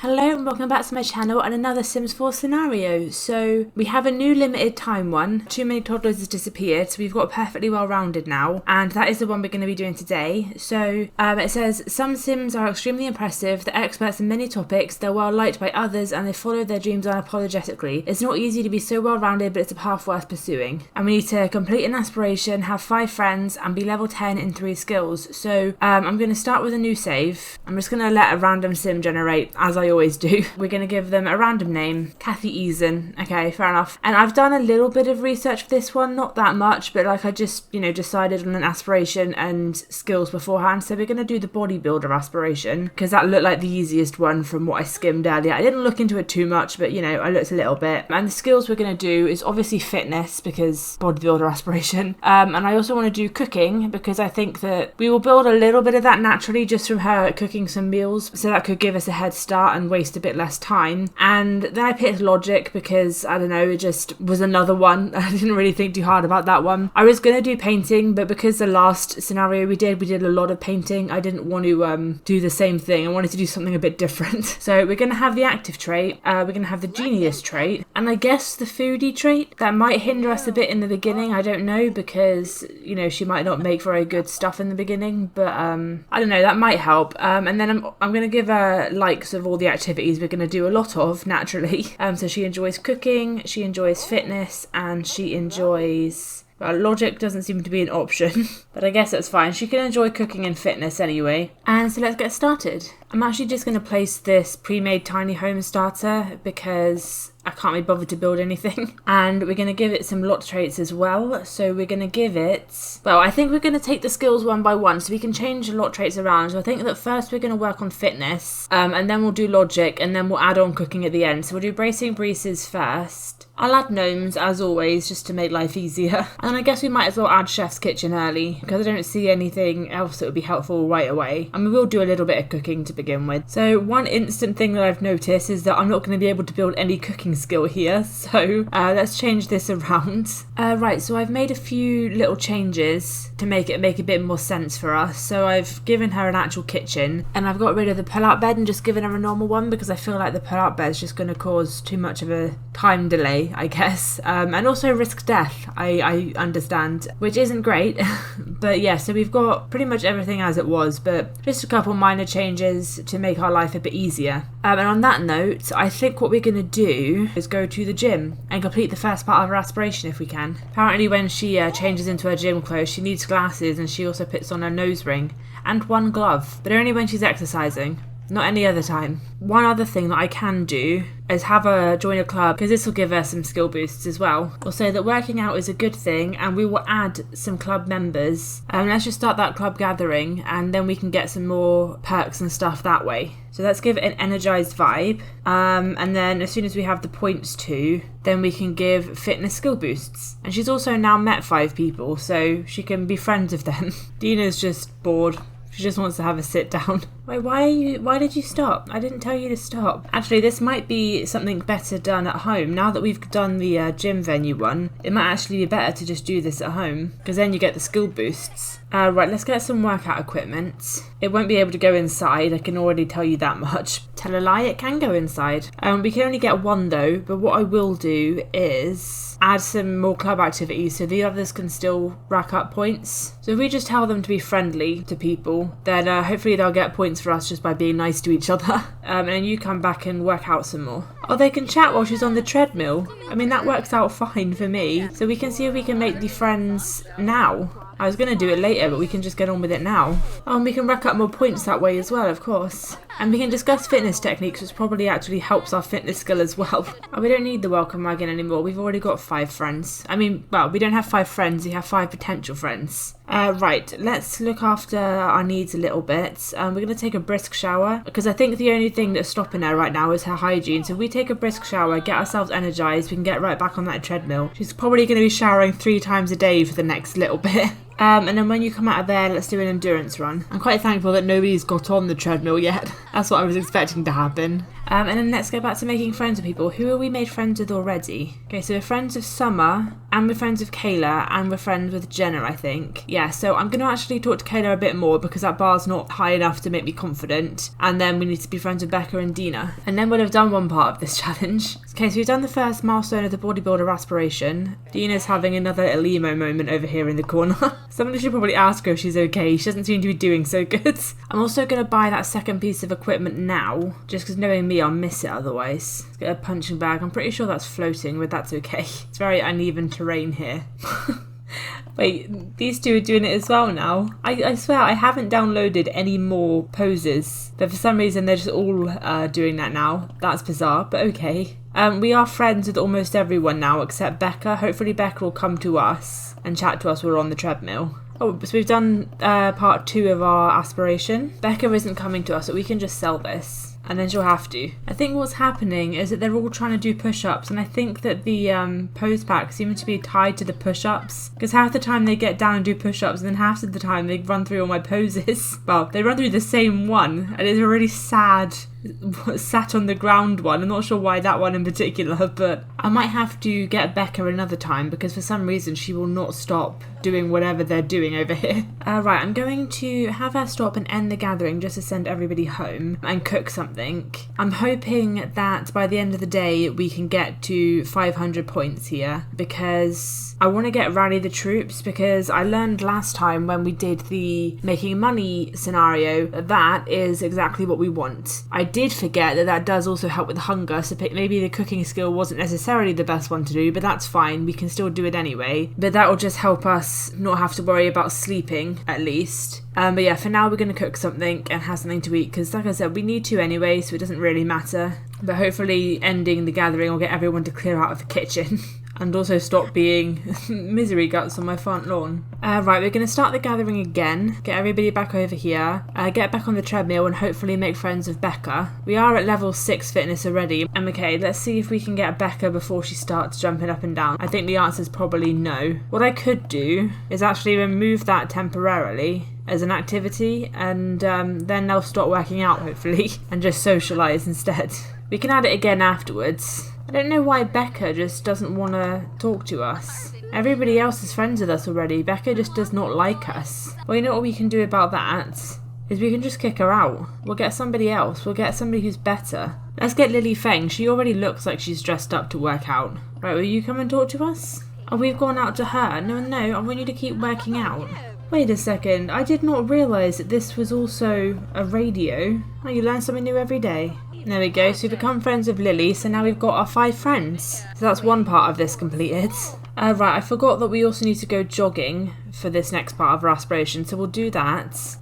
Hello and welcome back to my channel and another Sims 4 scenario. So we have a new limited time one. Too many toddlers has disappeared, so we've got perfectly well rounded now, and that is the one we're going to be doing today. So it says some Sims are extremely impressive, they're experts in many topics, they're well liked by others, and they follow their dreams unapologetically. It's not easy to be so well rounded, but it's a path worth pursuing. And we need to complete an aspiration, have 5 friends, and be level 10 in 3 skills. So I'm going to start with a new save. I'm just going to let a random Sim generate as I always do. We're going to give them a random name, Kathy Eason. Okay, fair enough. And I've done a little bit of research for this one, not that much, but like I just, decided on an aspiration and skills beforehand. So we're going to do the bodybuilder aspiration because that looked like the easiest one from what I skimmed earlier. I didn't look into it too much, but I looked a little bit. And the skills we're going to do is obviously fitness because bodybuilder aspiration. And I also want to do cooking because I think that we will build a little bit of that naturally just from her cooking some meals. So that could give us a head start and waste a bit less time. And then I picked logic because I don't know, it just was another one. I didn't really think too hard about that one. I was gonna do painting, but because the last scenario we did a lot of painting, I didn't want to do the same thing. I wanted to do something a bit different. So we're gonna have the active trait, we're gonna have the genius trait, and I guess the foodie trait. That might hinder us a bit in the beginning, I don't know, because she might not make very good stuff in the beginning, but I don't know, that might help. And then I'm gonna give her likes of all the activities we're going to do a lot of naturally. So she enjoys cooking, she enjoys fitness, and she enjoys... Well, logic doesn't seem to be an option, but I guess that's fine. She can enjoy cooking and fitness anyway. And so let's get started. I'm actually just going to place this pre-made tiny home starter because I can't be bothered to build anything. And we're going to give it some lot traits as well. So we're going to give it... Well, I think we're going to take the skills one by one so we can change the lot traits around. So I think that first we're going to work on fitness, and then we'll do logic, and then we'll add on cooking at the end. So we'll do bracing breezes first. I'll add gnomes, as always, just to make life easier. And I guess we might as well add Chef's Kitchen early, because I don't see anything else that would be helpful right away. And we will do a little bit of cooking to begin with. So one instant thing that I've noticed is that I'm not going to be able to build any cooking skill here. So let's change this around. Right, so I've made a few little changes to make it make a bit more sense for us. So I've given her an actual kitchen, and I've got rid of the pull-out bed and just given her a normal one, because I feel like the pull-out bed is just going to cause too much of a time delay, I guess, and also risk death, I understand, which isn't great. But yeah, so we've got pretty much everything as it was, but just a couple minor changes to make our life a bit easier. And on that note, I think what we're going to do is go to the gym and complete the first part of her aspiration if we can. Apparently when she changes into her gym clothes, she needs glasses, and she also puts on her nose ring and one glove, but only when she's exercising. Not any other time. One other thing that I can do is have her join a club, because this will give her some skill boosts as well. We'll say that working out is a good thing, and we will add some club members. Let's just start that club gathering, and then we can get some more perks and stuff that way. So let's give it an energized vibe. And then as soon as we have the points too, then we can give fitness skill boosts. And she's also now met 5 people, so she can be friends with them. Dina's just bored. She just wants to have a sit down. Wait, why did you stop? I didn't tell you to stop. Actually, this might be something better done at home. Now that we've done the gym venue one, it might actually be better to just do this at home, because then you get the skill boosts. Right, let's get some workout equipment. It won't be able to go inside, I can already tell you that much. Tell a lie, it can go inside. We can only get 1 though, but what I will do is add some more club activities so the others can still rack up points. So if we just tell them to be friendly to people, then hopefully they'll get points for us just by being nice to each other. And then you come back and work out some more. Oh, they can chat while she's on the treadmill. I mean, that works out fine for me. So we can see if we can make the friends now. I was going to do it later, but we can just get on with it now. Oh, and we can rack up more points that way as well, of course. And we can discuss fitness techniques, which probably actually helps our fitness skill as well. Oh, we don't need the welcome wagon anymore. We've already got 5 friends. I mean, well, we don't have 5 friends. We have 5 potential friends. Right, let's look after our needs a little bit. We're going to take a brisk shower, because I think the only thing that's stopping her right now is her hygiene. So if we take a brisk shower, get ourselves energized, we can get right back on that treadmill. She's probably going to be showering 3 times a day for the next little bit. And then when you come out of there, let's do an endurance run. I'm quite thankful that nobody's got on the treadmill yet. That's what I was expecting to happen. And then let's go back to making friends with people. Who are we made friends with already? Okay, so we're friends with Summer, and we're friends with Kayla, and we're friends with Jenna, I think. Yeah, so I'm going to actually talk to Kayla a bit more because that bar's not high enough to make me confident. And then we need to be friends with Becca and Dina. And then we'll have done one part of this challenge. Okay, so we've done the first milestone of the bodybuilder aspiration. Dina's having another little emo moment over here in the corner. Somebody should probably ask her if she's okay. She doesn't seem to be doing so good. I'm also going to buy that second piece of equipment now, just because knowing me, I'll miss it otherwise. Let's get a punching bag. I'm pretty sure that's floating, but that's okay. It's very uneven terrain here. Wait, these two are doing it as well now. I swear I haven't downloaded any more poses, but for some reason they're just all doing that now. That's bizarre, but okay. We are friends with almost everyone now except Becca. Hopefully Becca will come to us and chat to us while we're on the treadmill. Oh, so we've done part 2 of our aspiration. Becca isn't coming to us, so we can just sell this. And then she'll have to. I think what's happening is that they're all trying to do push-ups, and I think that the pose packs seem to be tied to the push-ups, because half the time they get down and do push-ups, and then half of the time they run through all my poses. Well, they run through the same one, and it's a really sad sat on the ground one. I'm not sure why that one in particular, but I might have to get Becca another time because for some reason she will not stop doing whatever they're doing over here. Right, I'm going to have her stop and end the gathering just to send everybody home and cook something. I'm hoping that by the end of the day we can get to 500 points here because I want to get Rally the Troops, because I learned last time when we did the making money scenario that is exactly what we want. I did forget that that does also help with hunger, so maybe the cooking skill wasn't necessarily the best one to do, but that's fine, we can still do it anyway. But that will just help us not have to worry about sleeping, at least. But yeah, for now we're going to cook something and have something to eat, because like I said, we need to anyway, so it doesn't really matter. But hopefully ending the gathering will get everyone to clear out of the kitchen. And also stop being misery guts on my front lawn. Right, we're going to start the gathering again, get everybody back over here, get back on the treadmill and hopefully make friends with Becca. We are at level 6 fitness already. Okay, let's see if we can get Becca before she starts jumping up and down. I think the answer is probably no. What I could do is actually remove that temporarily as an activity, and then they'll stop working out hopefully and just socialise instead. We can add it again afterwards. I don't know why Becca just doesn't want to talk to us. Everybody else is friends with us already. Becca just does not like us. Well, you know what we can do about that? Is we can just kick her out. We'll get somebody else. We'll get somebody who's better. Let's get Lily Feng. She already looks like she's dressed up to work out. Right, will you come and talk to us? Oh, we've gone out to her. No, I want you to keep working out. Wait a second. I did not realise that this was also a radio. Oh, you learn something new every day. There we go, so we've become friends with Lily, so now we've got our 5 friends. So that's one part of this completed. Right, I forgot that we also need to go jogging for this next part of our aspiration, so we'll do that.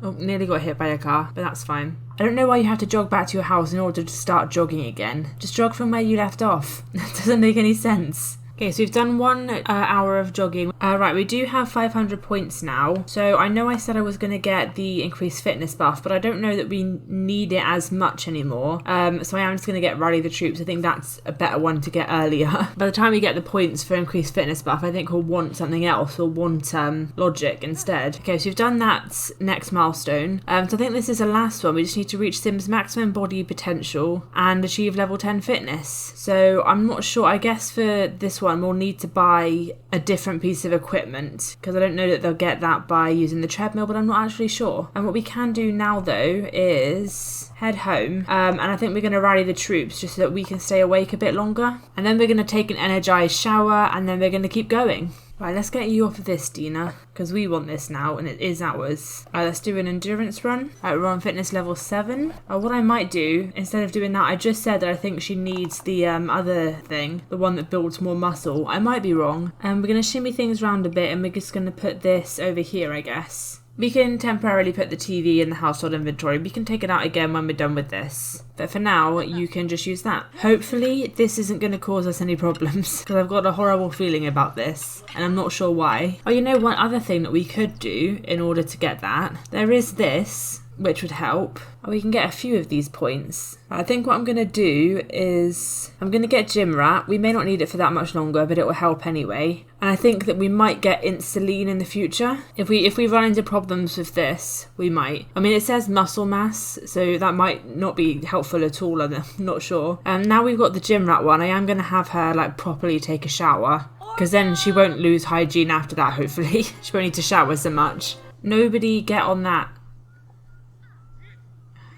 Oh, nearly got hit by a car, but that's fine. I don't know why you have to jog back to your house in order to start jogging again. Just jog from where you left off. That doesn't make any sense. Okay, so we've done 1 hour of jogging. Right, we do have 500 points now. So I know I said I was going to get the increased fitness buff, but I don't know that we need it as much anymore. So I am just going to get Rally the Troops. I think that's a better one to get earlier. By the time we get the points for increased fitness buff, I think we'll want something else. We'll want logic instead. Okay, so we've done that next milestone. So I think this is the last one. We just need to reach Sim's maximum body potential and achieve level 10 fitness. So I'm not sure. I guess for this one, we'll need to buy a different piece of equipment because I don't know that they'll get that by using the treadmill, but I'm not actually sure. And what we can do now though is head home, and I think we're going to rally the troops just so that we can stay awake a bit longer, and then we're going to take an energized shower, and then we're going to keep going. Right, let's get you off of this, Dina, because we want this now, and it is ours. Right, let's do an endurance run. Right, we're on fitness level 7. What I might do, instead of doing that, I just said that I think she needs the other thing, the one that builds more muscle. I might be wrong. We're going to shimmy things around a bit, and we're just going to put this over here, I guess. We can temporarily put the TV in the household inventory. We can take it out again when we're done with this. But for now, you can just use that. Hopefully, this isn't going to cause us any problems, because I've got a horrible feeling about this, and I'm not sure why. Oh, you know, one other thing that we could do in order to get that, there is this. which would help. We can get a few of these points. I think what I'm going to do is I'm going to get Gym Rat. We may not need it for that much longer, but it will help anyway. And I think that we might get Insuline in the future. If we run into problems with this, we might. I mean, it says muscle mass, so that might not be helpful at all. I'm not sure. Now we've got the Gym Rat one. I am going to have her like properly take a shower, because then she won't lose hygiene after that, hopefully. She won't need to shower so much. Nobody get on that.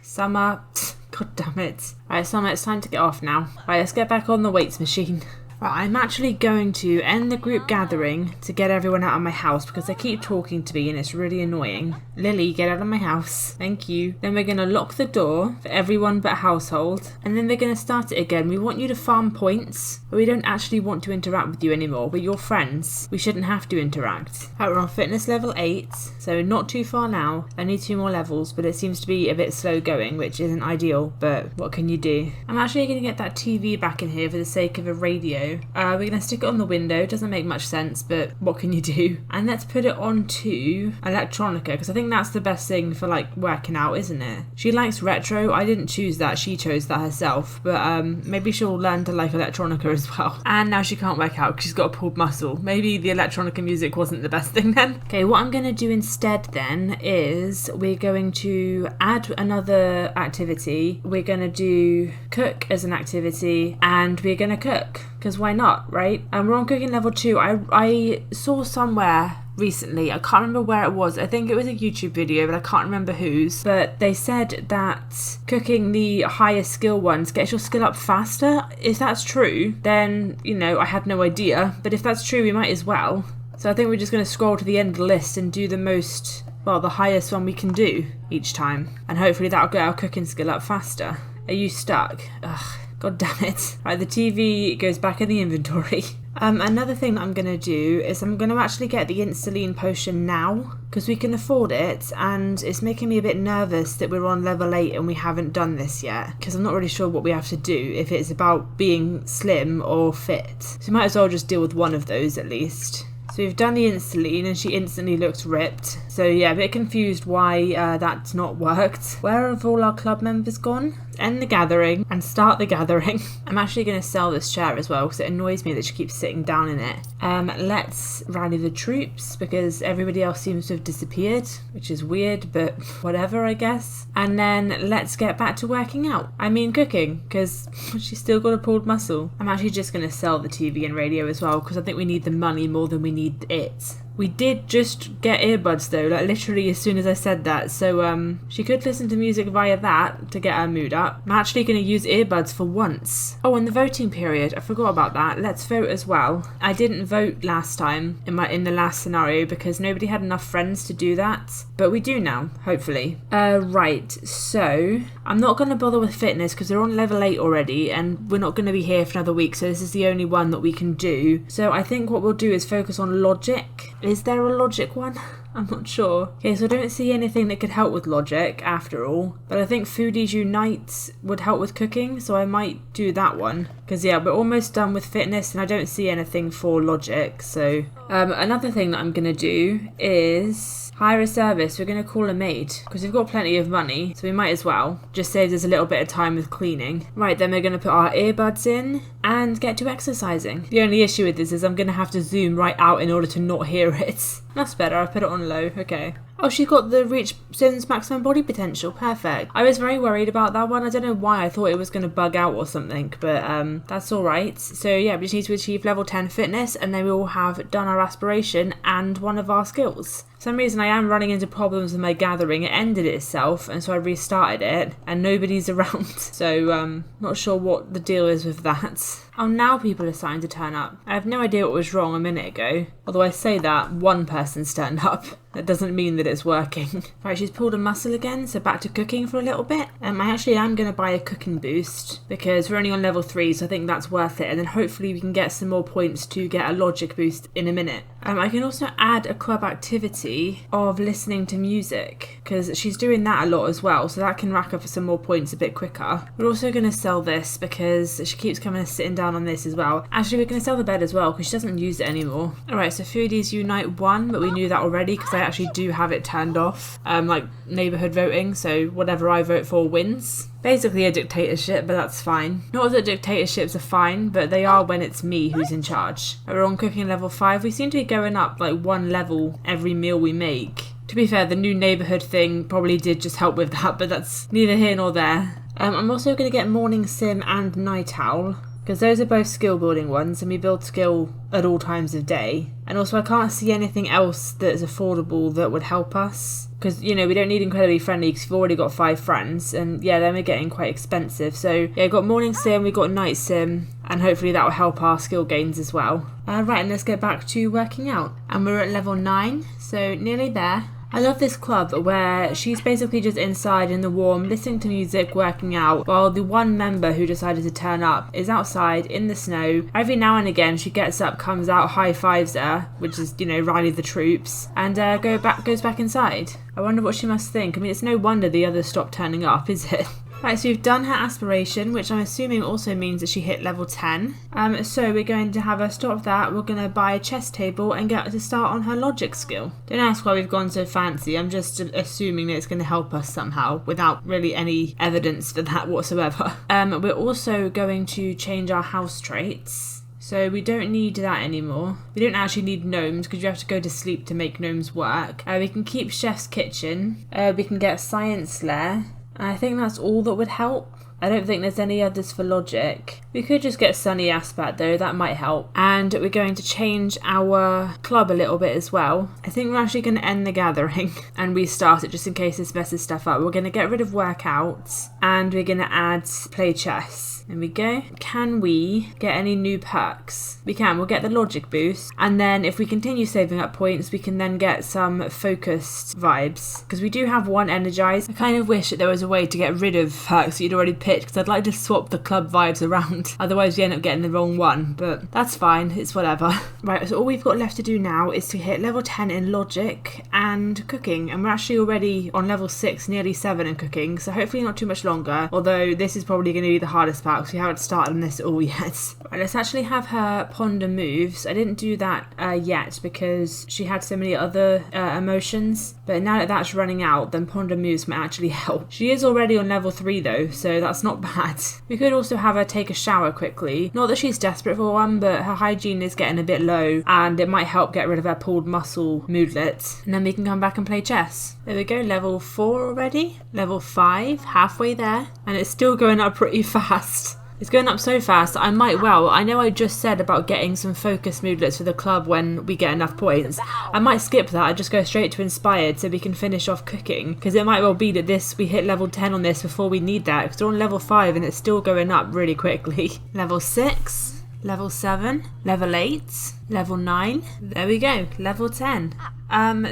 Summer. God damn it. Right, Summer, it's time to get off now. Right, let's get back on the weights machine. Right, I'm actually going to end the group gathering to get everyone out of my house because they keep talking to me and it's really annoying. Lily, get out of my house. Thank you. Then we're going to lock the door for everyone but household. And then we're going to start it again. We want you to farm points, but we don't actually want to interact with you anymore. We're your friends. We shouldn't have to interact. Right, we're on fitness level 8, so not too far now. Only 2 more levels, but it seems to be a bit slow going, which isn't ideal, but what can you do? I'm actually going to get that TV back in here for the sake of a radio. We're going to stick it on the window. Doesn't make much sense, but what can you do? And let's put it on to electronica, because I think that's the best thing for like working out, isn't it? She likes retro. I didn't choose that. She chose that herself, but maybe she'll learn to like electronica as well. And now she can't work out because she's got a pulled muscle. Maybe the electronica music wasn't the best thing then. Okay, what I'm going to do instead then is we're going to add another activity. We're going to do cook as an activity, and we're going to cook. Because why not, right? And we're on cooking level 2. I saw somewhere recently, I can't remember where it was. I think it was a YouTube video, but I can't remember whose. But they said that cooking the higher skill ones gets your skill up faster. If that's true, then, you know, I had no idea. But if that's true, we might as well. So I think we're just going to scroll to the end of the list and do the most, well, the highest one we can do each time. And hopefully that'll get our cooking skill up faster. Are you stuck? Ugh. God damn it. Right, the TV goes back in the inventory. Another thing that I'm going to do is I'm going to actually get the Insuline potion now, because we can afford it, and it's making me a bit nervous that we're on level 8 and we haven't done this yet, because I'm not really sure what we have to do, if it's about being slim or fit. So we might as well just deal with one of those at least. So we've done the Insuline and she instantly looks ripped. So yeah, a bit confused why that's not worked. Where have all our club members gone? End the gathering and start the gathering. I'm actually going to sell this chair as well because it annoys me that she keeps sitting down in it. Let's rally the troops because everybody else seems to have disappeared, which is weird, but whatever, I guess. And then let's get back to working out. I mean cooking, because she's still got a pulled muscle. I'm actually just going to sell the TV and radio as well because I think we need the money more than we need it. We did just get earbuds though, like literally as soon as I said that, so she could listen to music via that to get her mood up. I'm actually going to use earbuds for once. Oh, and the voting period, I forgot about that. Let's vote as well. I didn't vote last time in the last scenario because nobody had enough friends to do that, but we do now, hopefully. Right, so I'm not going to bother with fitness because we're on level 8 already and we're not going to be here for another week, so this is the only one that we can do. So I think what we'll do is focus on logic. Is there a logic one? I'm not sure. Okay, so I don't see anything that could help with logic after all, but I think Foodies Unite would help with cooking, so I might do that one. Because yeah, we're almost done with fitness and I don't see anything for logic, so... another thing that I'm going to do is hire a service. We're going to call a maid because we've got plenty of money, so we might as well. Just saves us a little bit of time with cleaning. Right, then we're going to put our earbuds in and get to exercising. The only issue with this is I'm going to have to zoom right out in order to not hear it. That's better, I put it on low, okay. Oh, she got the reach Sims maximum body potential, perfect. I was very worried about that one. I don't know why, I thought it was going to bug out or something, but that's alright. So yeah, we just need to achieve level 10 fitness and then we will have done our aspiration and one of our skills. For some reason I am running into problems with my gathering. It ended itself and so I restarted it and nobody's around. So not sure what the deal is with that. Oh, now people are starting to turn up. I have no idea what was wrong a minute ago. Although I say that, one person's turned up. That doesn't mean that it's working. Right, she's pulled a muscle again, so back to cooking for a little bit. I actually am going to buy a cooking boost because we're only on level 3, so I think that's worth it. And then hopefully we can get some more points to get a logic boost in a minute. I can also add a club activity of listening to music because she's doing that a lot as well, so that can rack up some more points a bit quicker. We're also going to sell this because she keeps coming and sitting down on this as well. Actually, we're going to sell the bed as well because she doesn't use it anymore. Alright, so foodies unite 1, but we knew that already because I actually do have it turned off, like neighbourhood voting, so whatever I vote for wins. Basically a dictatorship, but that's fine. Not that dictatorships are fine, but they are when it's me who's in charge. We're on cooking level 5. We seem to be going up like 1 level every meal we make. To be fair, the new neighbourhood thing probably did just help with that, but that's neither here nor there. I'm also going to get Morning Sim and Night Owl, because those are both skill building ones and we build skill at all times of day. And also I can't see anything else that's affordable that would help us. Because, you know, we don't need incredibly friendly because we've already got 5 friends. And yeah, then we're getting quite expensive. So yeah, we've got Morning Sim, we've got Night Sim. And hopefully that will help our skill gains as well. Right, and let's get back to working out. And we're at level 9, so nearly there. I love this club where she's basically just inside in the warm, listening to music, working out, while the one member who decided to turn up is outside in the snow. Every now and again she gets up, comes out, high fives her, which is, you know, rally the troops, and goes back inside. I wonder what she must think. I mean, it's no wonder the others stopped turning up, is it? Right, so we've done her aspiration, which I'm assuming also means that she hit level 10. So we're going to have her stop that. We're going to buy a chess table and get her to start on her logic skill. Don't ask why we've gone so fancy. I'm just assuming that it's going to help us somehow without really any evidence for that whatsoever. We're also going to change our house traits. So we don't need that anymore. We don't actually need gnomes because you have to go to sleep to make gnomes work. We can keep Chef's Kitchen. We can get Science Lair. I think that's all that would help. I don't think there's any others for logic. We could just get Sunny Aspect though, that might help. And we're going to change our club a little bit as well. I think we're actually going to end the gathering and restart it just in case this messes stuff up. We're going to get rid of workouts and we're going to add play chess. There we go. Can we get any new perks? We can. We'll get the logic boost. And then if we continue saving up points, we can then get some focused vibes. Because we do have one energized. I kind of wish that there was a way to get rid of perks that you'd already picked. Because I'd like to swap the club vibes around. Otherwise you end up getting the wrong one. But that's fine. It's whatever. Right, so all we've got left to do now is to hit level 10 in logic and cooking. And we're actually already on level 6, nearly 7 in cooking. So hopefully not too much longer. Although this is probably going to be the hardest part. Because we haven't started on this at all yet. Right, let's actually have her ponder moves. I didn't do that yet because she had so many other emotions. But now that that's running out, then ponder moves might actually help. She is already on level 3 though, so that's not bad. We could also have her take a shower quickly. Not that she's desperate for one, but her hygiene is getting a bit low and it might help get rid of her pulled muscle moodlet. And then we can come back and play chess. There we go, level 4 already. Level 5, halfway there. And it's still going up pretty fast. It's going up so fast, I know I just said about getting some focus moodlets for the club when we get enough points. I might skip that, I'd just go straight to inspired so we can finish off cooking. Because it might well be that we hit level 10 on this before we need that. Because we're on level 5 and it's still going up really quickly. Level 6, level 7, level 8, level 9. There we go, level 10.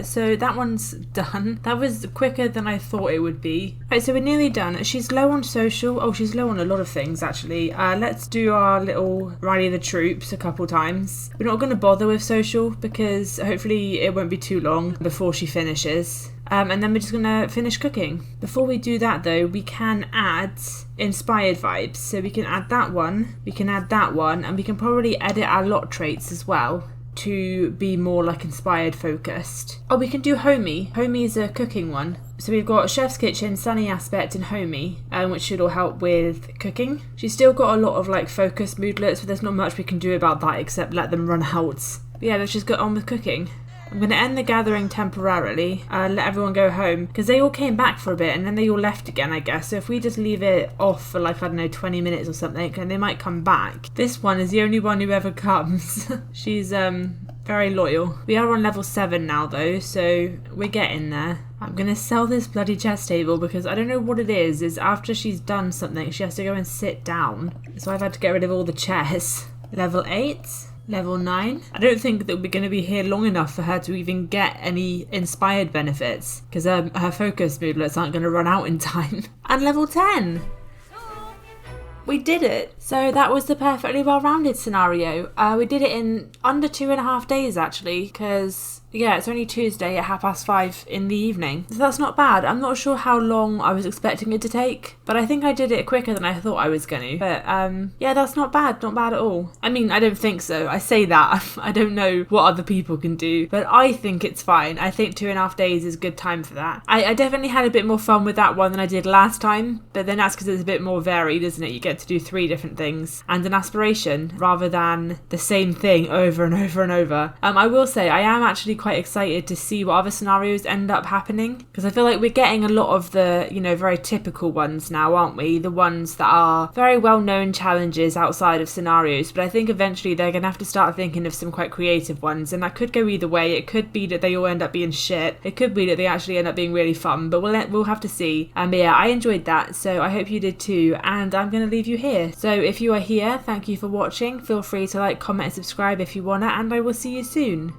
So that one's done. That was quicker than I thought it would be. Right, so we're nearly done. She's low on social. Oh, she's low on a lot of things, actually. Let's do our little rally the troops a couple times. We're not going to bother with social because hopefully it won't be too long before she finishes. And then we're just going to finish cooking. Before we do that, though, we can add inspired vibes. So we can add that one, we can add that one, and we can probably edit our lot traits as well to be more like inspired focused. Oh, we can do Homie. Homie is a cooking one. So we've got Chef's Kitchen, Sunny Aspect and Homie, which should all help with cooking. She's still got a lot of like focused moodlets, but there's not much we can do about that except let them run out. But yeah, let's just get on with cooking. I'm going to end the gathering temporarily, let everyone go home, because they all came back for a bit and then they all left again, I guess. So if we just leave it off for like, I don't know, 20 minutes or something, and they might come back. This one is the only one who ever comes. She's very loyal. We are on level 7 now though, so we're getting there. I'm going to sell this bloody chess table because I don't know what it is after she's done something, she has to go and sit down. So I've had to get rid of all the chairs. Level 8. Level 9. I don't think that we're going to be here long enough for her to even get any inspired benefits because her focus moodlets aren't going to run out in time. And level 10. We did it! So that was the perfectly well-rounded scenario. We did it in under 2.5 days actually, because yeah, it's only Tuesday at 5:30 in the evening. So that's not bad. I'm not sure how long I was expecting it to take, but I think I did it quicker than I thought I was going to. But yeah, that's not bad at all. I mean, I don't think so. I say that. I don't know what other people can do, but I think it's fine. I think 2.5 days is good time for that. I definitely had a bit more fun with that one than I did last time, but then that's because it's a bit more varied, isn't it? You get to do 3 different things and an aspiration rather than the same thing over and over and over. I will say I am actually quite excited to see what other scenarios end up happening, because I feel like we're getting a lot of the, you know, very typical ones now, aren't we? The ones that are very well-known challenges outside of scenarios, but I think eventually they're going to have to start thinking of some quite creative ones, and that could go either way. It could be that they all end up being shit. It could be that they actually end up being really fun, but we'll have to see. But yeah, I enjoyed that, so I hope you did too, and I'm going to leave you here. So if you are here, thank you for watching. Feel free to like, comment and subscribe if you wanna, and I will see you soon.